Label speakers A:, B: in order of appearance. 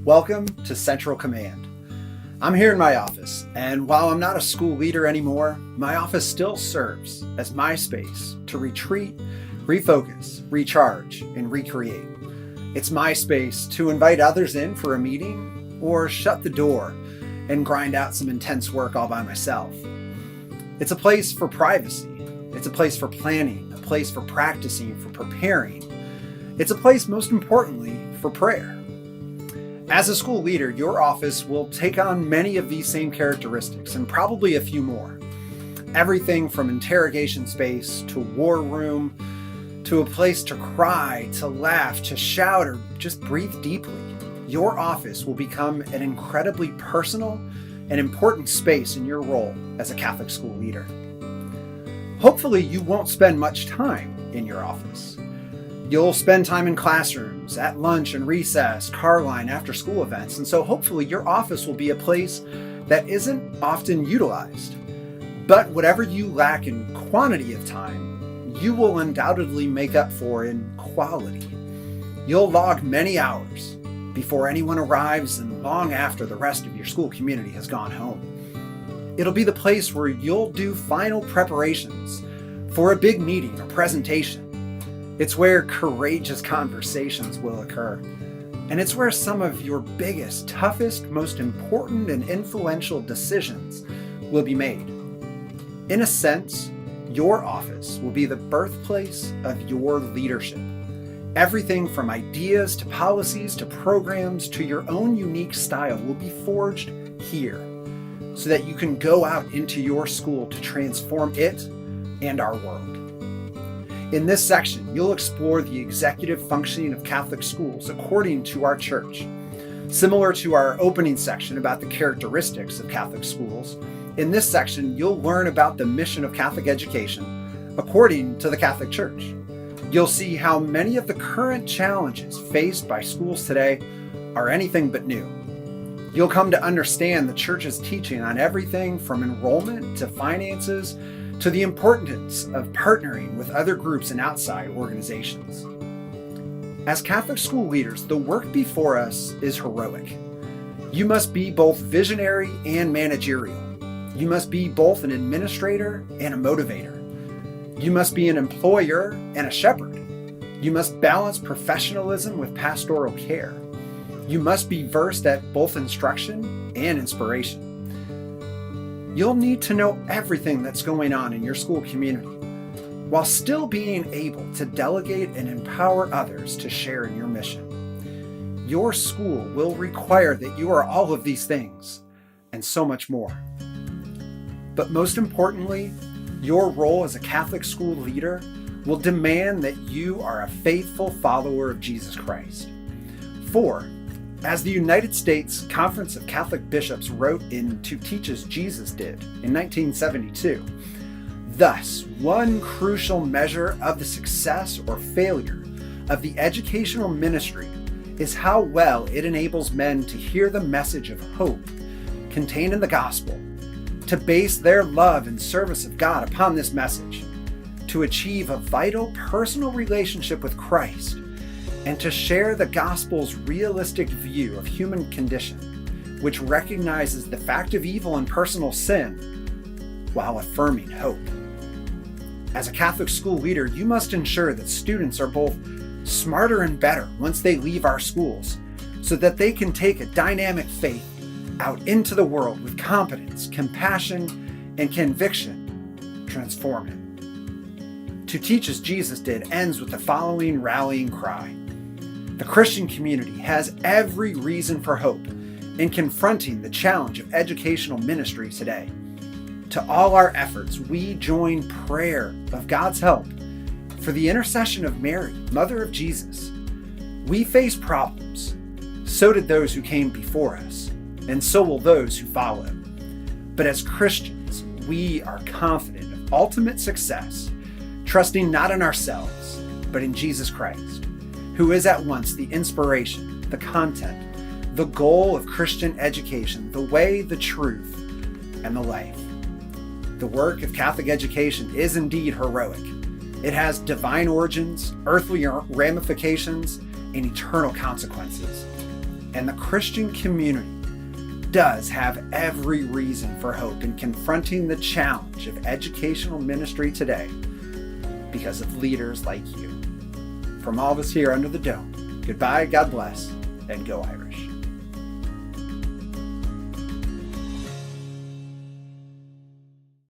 A: Welcome to Central Command. I'm here in my office, and while I'm not a school leader anymore, my office still serves as my space to retreat, refocus, recharge, and recreate. It's my space to invite others in for a meeting or shut the door and grind out some intense work all by myself. It's a place for privacy. It's a place for planning, a place for practicing, for preparing. It's a place, most importantly, for prayer. As a school leader, your office will take on many of these same characteristics and probably a few more. Everything from interrogation space to war room, to a place to cry, to laugh, to shout, or just breathe deeply. Your office will become an incredibly personal and important space in your role as a Catholic school leader. Hopefully, you won't spend much time in your office. You'll spend time in classrooms, at lunch and recess, car line, after school events, and so hopefully your office will be a place that isn't often utilized. But whatever you lack in quantity of time, you will undoubtedly make up for in quality. You'll log many hours before anyone arrives and long after the rest of your school community has gone home. It'll be the place where you'll do final preparations for a big meeting or presentation. It's where courageous conversations will occur. And it's where some of your biggest, toughest, most important and influential decisions will be made. In a sense, your office will be the birthplace of your leadership. Everything from ideas to policies to programs to your own unique style will be forged here so that you can go out into your school to transform it and our world. In this section, you'll explore the executive functioning of Catholic schools according to our church. Similar to our opening section about the characteristics of Catholic schools, in this section, you'll learn about the mission of Catholic education according to the Catholic Church. You'll see how many of the current challenges faced by schools today are anything but new. You'll come to understand the Church's teaching on everything from enrollment to finances to the importance of partnering with other groups and outside organizations. As Catholic school leaders, the work before us is heroic. You must be both visionary and managerial. You must be both an administrator and a motivator. You must be an employer and a shepherd. You must balance professionalism with pastoral care. You must be versed at both instruction and inspiration. You'll need to know everything that's going on in your school community, while still being able to delegate and empower others to share in your mission. Your school will require that you are all of these things, and so much more. But most importantly, your role as a Catholic school leader will demand that you are a faithful follower of Jesus Christ. For, as the United States Conference of Catholic Bishops wrote in To Teach as Jesus Did in 1972, thus, one crucial measure of the success or failure of the educational ministry is how well it enables men to hear the message of hope contained in the gospel, to base their love and service of God upon this message, to achieve a vital personal relationship with Christ, and to share the gospel's realistic view of human condition, which recognizes the fact of evil and personal sin while affirming hope. As a Catholic school leader, you must ensure that students are both smarter and better once they leave our schools, so that they can take a dynamic faith out into the world with competence, compassion, and conviction, transform it. To Teach as Jesus Did ends with the following rallying cry. The Christian community has every reason for hope in confronting the challenge of educational ministry today. To all our efforts, we join prayer of God's help for the intercession of Mary, Mother of Jesus. We face problems. So did those who came before us, and so will those who follow. But as Christians, we are confident of ultimate success, trusting not in ourselves, but in Jesus Christ, who is at once the inspiration, the content, the goal of Christian education, the way, the truth, and the life. The work of Catholic education is indeed heroic. It has divine origins, earthly ramifications, and eternal consequences. and the Christian community does have every reason for hope in confronting the challenge of educational ministry today because of leaders like you. From all of us here under the dome, goodbye, God bless, and go Irish.